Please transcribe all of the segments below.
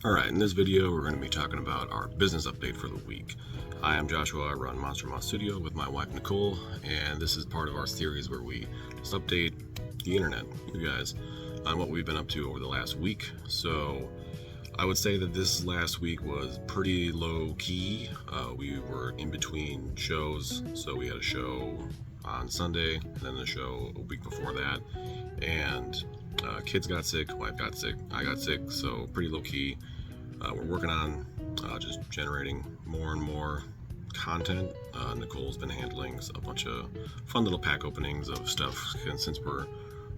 Alright, in this video we're going to be talking about our business update for the week. Hi, I'm Joshua. I run Monster Mod Studio with my wife Nicole, and this is part of our series where we just update the internet, you guys, on what we've been up to over the last week. So I would say that this last week was pretty low key. We were in between shows, so we had a show on Sunday and then a show a week before that, and kids got sick, wife got sick, I got sick, so pretty low key. We're working on just generating more and more content. Nicole's been handling a bunch of fun little pack openings of stuff, and since we're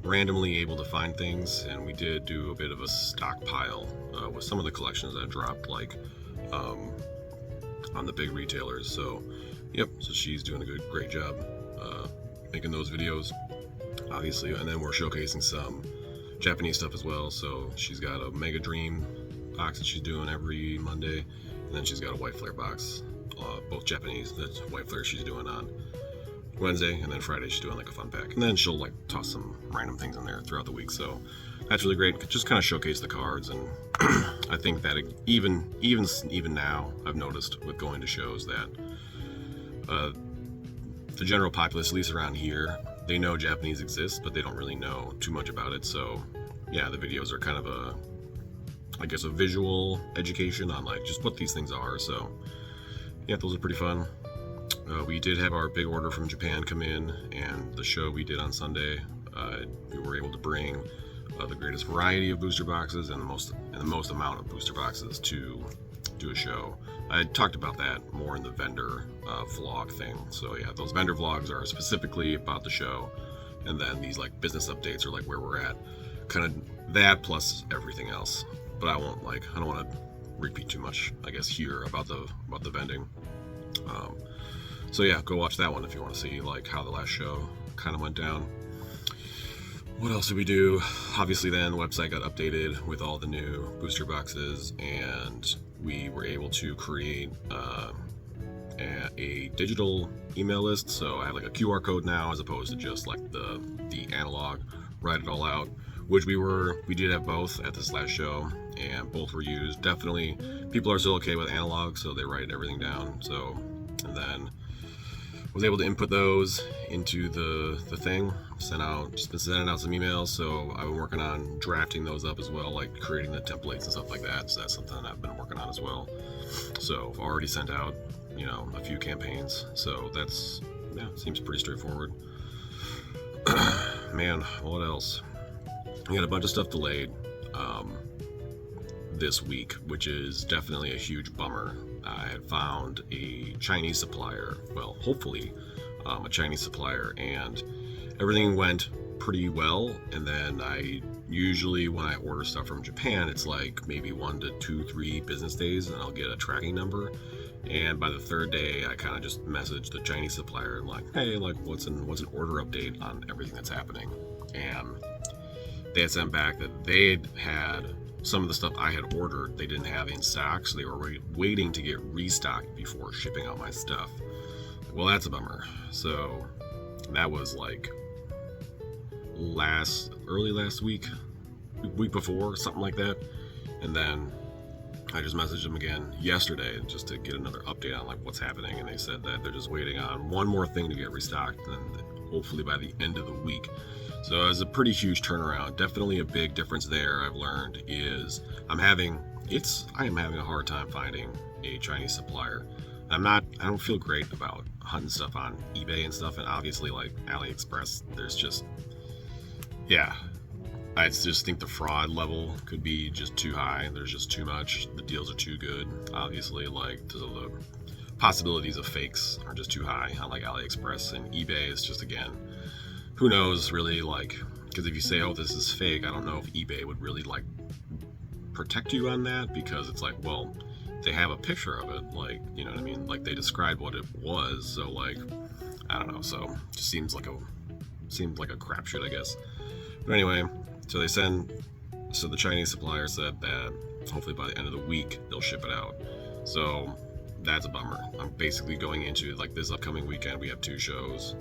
randomly able to find things, and we did do a bit of a stockpile with some of the collections that dropped, like on the big retailers. So yep, so she's doing a great job making those videos, obviously, and then we're showcasing some Japanese stuff as well. So she's got a Mega Dream box that she's doing every Monday, and then she's got a White Flare box, both Japanese. That's White Flare she's doing on Wednesday, and then Friday she's doing like a fun pack, and then she'll like toss some random things in there throughout the week. So that's really great. Just kind of showcase the cards, and I think that even now I've noticed with going to shows that the general populace, at least around here, they know Japanese exists, but they don't really know too much about it. So yeah, the videos are kind of a visual education on like just what these things are. So yeah, those are pretty fun. We did have our big order from Japan come in, and the show we did on Sunday, we were able to bring the greatest variety of booster boxes and the most amount of booster boxes to do a show. I talked about that more in the vendor vlog thing. So yeah, those vendor vlogs are specifically about the show, and then these like business updates are like where we're at, kind of that plus everything else. But I don't want to repeat too much, I guess, here about the vending. So yeah, go watch that one if you want to see like how the last show kind of went down. What else did we do? Obviously then the website got updated with all the new booster boxes, and we were able to create a digital email list. So I have like a QR code now as opposed to just like the analog, write it all out, which we did have both at this last show, and both were used. Definitely people are still okay with analog, so they write everything down. So, and then was able to input those into the thing, just been sending out some emails. So I've been working on drafting those up as well, like creating the templates and stuff like that. So that's something I've been working on as well. So I've already sent out, a few campaigns. So that's, yeah, seems pretty straightforward. Man, what else? We got a bunch of stuff delayed this week, which is definitely a huge bummer. I had found a Chinese supplier, well, hopefully a Chinese supplier, and everything went pretty well. And then I usually, when I order stuff from Japan, it's like maybe 1 to 2, 3 business days, and I'll get a tracking number. And by the third day, I kind of just messaged the Chinese supplier and like, hey, like what's an order update on everything that's happening? And they had sent back that they had some of the stuff I had ordered they didn't have in stock, so they were waiting to get restocked before shipping out my stuff. Well, that's a bummer. So that was like early last week before, something like that. And then I just messaged them again yesterday just to get another update on like what's happening, and they said that they're just waiting on one more thing to get restocked, and hopefully by the end of the week. So it's a pretty huge turnaround. Definitely a big difference there I've learned is I am having a hard time finding a Chinese supplier. I don't feel great about hunting stuff on eBay and stuff, and obviously like AliExpress, there's just, yeah, I just think the fraud level could be just too high. There's just too much. The deals are too good. Obviously, like the possibilities of fakes are just too high on like AliExpress, and eBay is just, again, who knows really, like, because if you say, oh, this is fake, I don't know if eBay would really like protect you on that, because it's like, well, they have a picture of it, like, you know what I mean, like they described what it was, so like, I don't know, so it just seems like a crapshoot, I guess. But anyway, so the Chinese supplier said that hopefully by the end of the week they'll ship it out. So that's a bummer. I'm basically going into like this upcoming weekend, we have 2 shows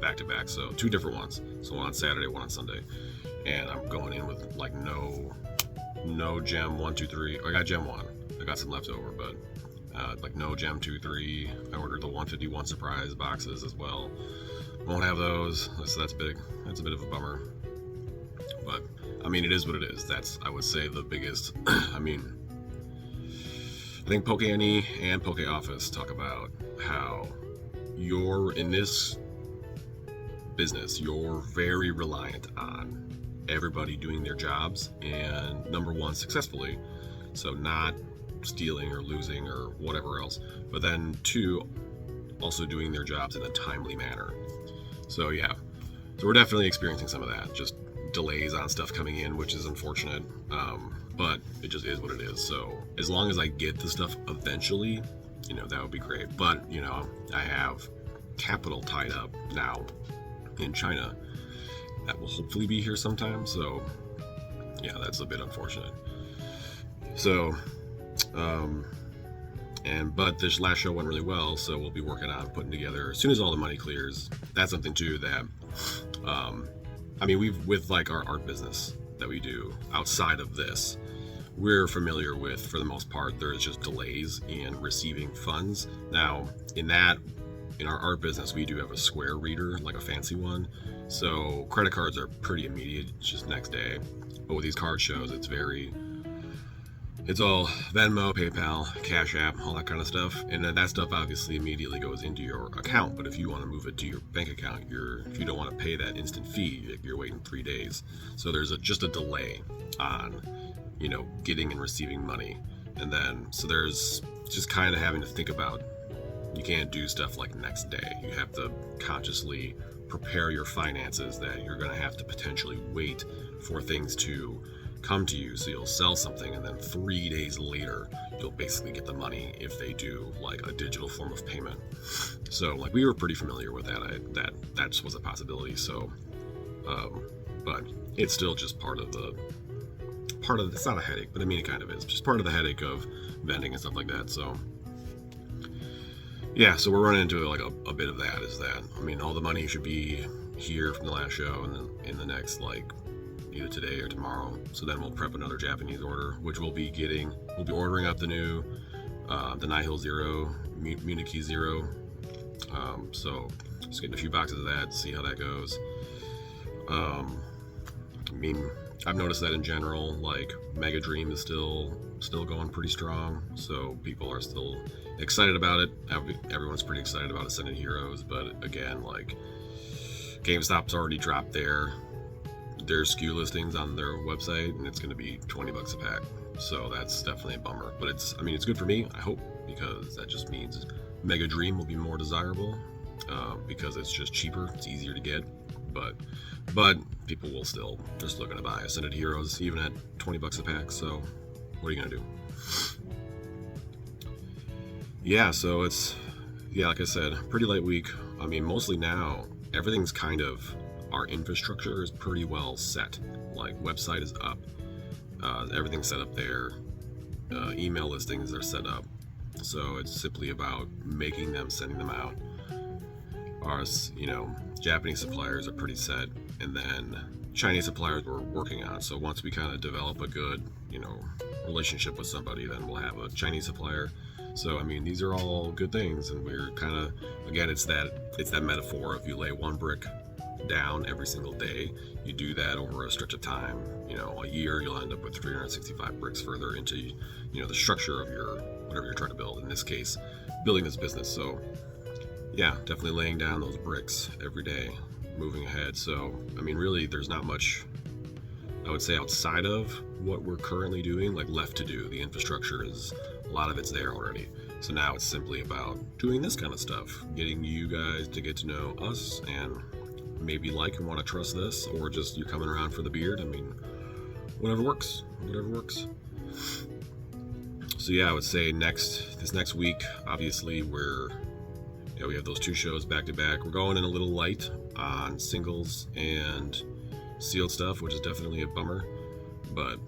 back to back, so 2 different ones, so one on Saturday, one on Sunday, and I'm going in with like no no gem 1, 2, 3. I got gem 1. I got some left over, but like no gem 2, 3. I ordered the 151 surprise boxes as well. Won't have those, so that's big. That's a bit of a bummer. But I mean, it is what it is. That's, I would say, the biggest. I mean, I think Poke Annie and Poke Office talk about how you're in this business, you're very reliant on everybody doing their jobs, and number one, successfully, so not stealing or losing or whatever else, but then two, also doing their jobs in a timely manner. So yeah, so we're definitely experiencing some of that, just delays on stuff coming in, which is unfortunate, but it just is what it is. So as long as I get the stuff eventually, that would be great. But I have capital tied up now in China that will hopefully be here sometime. So yeah, that's a bit unfortunate. So but this last show went really well, so we'll be working on putting together as soon as all the money clears. That's something too that I mean, with like our art business that we do outside of this, we're familiar with, for the most part, there's just delays in receiving funds. Now, in our art business, we do have a Square reader, like a fancy one. So credit cards are pretty immediate, it's just next day. But with these card shows, it's all Venmo, PayPal, Cash App, all that kind of stuff. And that stuff obviously immediately goes into your account. But if you want to move it to your bank account, if you don't want to pay that instant fee, you're waiting 3 days. So there's just a delay on, getting and receiving money. And then, so there's just kind of having to think about, you can't do stuff like next day. You have to consciously prepare your finances that you're going to have to potentially wait for things to come to you. So you'll sell something, and then 3 days later you'll basically get the money if they do like a digital form of payment. So like we were pretty familiar with that. That was a possibility. So but it's still just part of it's not a headache, but I mean it kind of is just part of the headache of vending and stuff like that. So yeah, so we're running into like a bit of that. Is that, I mean, all the money should be here from the last show, and then in the next, like, either today or tomorrow. So then we'll prep another Japanese order, which we'll be ordering up the new, the Nihil Zero, Munich Zero. So just getting a few boxes of that, see how that goes. I mean, I've noticed that in general, like Mega Dream is still going pretty strong, so people are still excited about it. Everyone's pretty excited about Ascended Heroes, but again, like GameStop's already dropped their SKU listings on their website, and it's going to be $20 a pack. So that's definitely a bummer. But it's good for me, I hope, because that just means Mega Dream will be more desirable, because it's just cheaper, it's easier to get. But people they're still going to buy Ascended Heroes even at $20 a pack. So what are you going to do? Yeah, so like I said, pretty light week. I mean, mostly now, everything's kind of, our infrastructure is pretty well set. Like, website is up. Everything's set up there. Email listings are set up. So it's simply about making them, sending them out. Our, Japanese suppliers are pretty set. And then Chinese suppliers we're working on. So once we kind of develop a good, relationship with somebody, then we'll have a Chinese supplier. So, I mean, these are all good things, and we're kind of, again, it's that metaphor of you lay one brick down every single day. You do that over a stretch of time, a year, you'll end up with 365 bricks further into, the structure of whatever you're trying to build. In this case, building this business. So, yeah, definitely laying down those bricks every day, moving ahead. So, I mean, really, there's not much, I would say, outside of what we're currently doing, like, left to do. The infrastructure a lot of it's there already. So now it's simply about doing this kind of stuff, getting you guys to get to know us and maybe like and want to trust this, or just you're coming around for the beard. I mean, whatever works. So yeah, I would say this next week, obviously we have those 2 shows back to back. We're going in a little light on singles and sealed stuff, which is definitely a bummer, but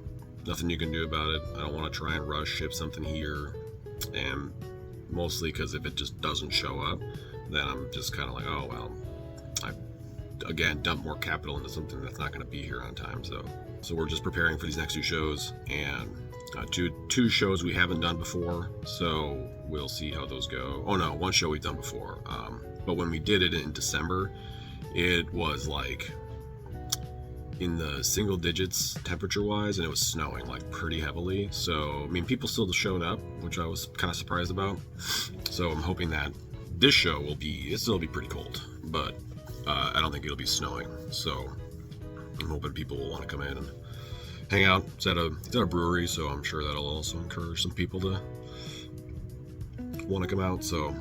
nothing you can do about it. I don't want to try and rush ship something here, and mostly because if it just doesn't show up, then I'm just kind of like, oh well, I again dump more capital into something that's not going to be here on time. So So we're just preparing for these next 2 shows, and two shows we haven't done before, so we'll see how those go. Oh no, 1 show we've done before, but when we did it in December, it was like in the single digits temperature wise, and it was snowing like pretty heavily. So I mean, people still showed up, which I was kind of surprised about. So I'm hoping that this show will be, it'll be pretty cold, but I don't think it'll be snowing. So I'm hoping people will want to come in and hang out. It's at a brewery, so I'm sure that'll also encourage some people to want to come out. So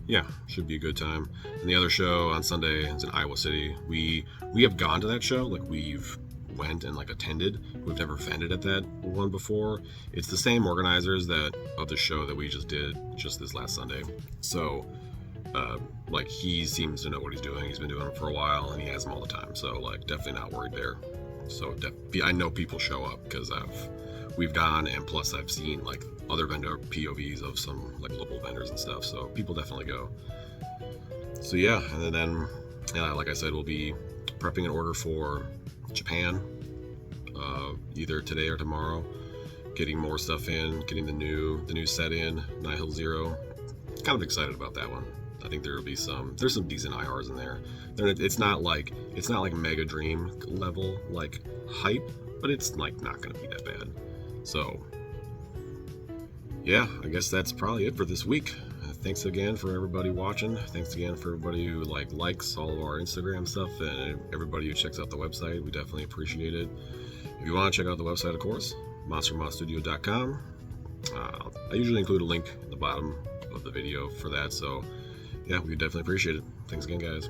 yeah, should be a good time. And the other show on Sunday is in Iowa City. We have gone to that show, like we've went and like attended. We've never vended at that one before. It's the same organizers of the show that we just did just this last Sunday. So like he seems to know what he's doing. He's been doing it for a while, and he has them all the time. So like definitely not worried there. So I know people show up because we've gone, and plus I've seen like other vendor POVs of some like local vendors and stuff. So people definitely go. So yeah, and then like I said, we'll be prepping an order for Japan either today or tomorrow. Getting more stuff in, getting the new set in, Nihil Zero. Kind of excited about that one. I think there's some decent IRs in there. It's not like Mega Dream level like hype, but it's like not gonna be that bad. So yeah, I guess that's probably it for this week. Thanks again for everybody watching. Thanks again for everybody who likes all of our Instagram stuff, and everybody who checks out the website. We definitely appreciate it. If you want to check out the website, of course, monstermodstudio.com. I usually include a link at the bottom of the video for that. So yeah, we definitely appreciate it. Thanks again, guys.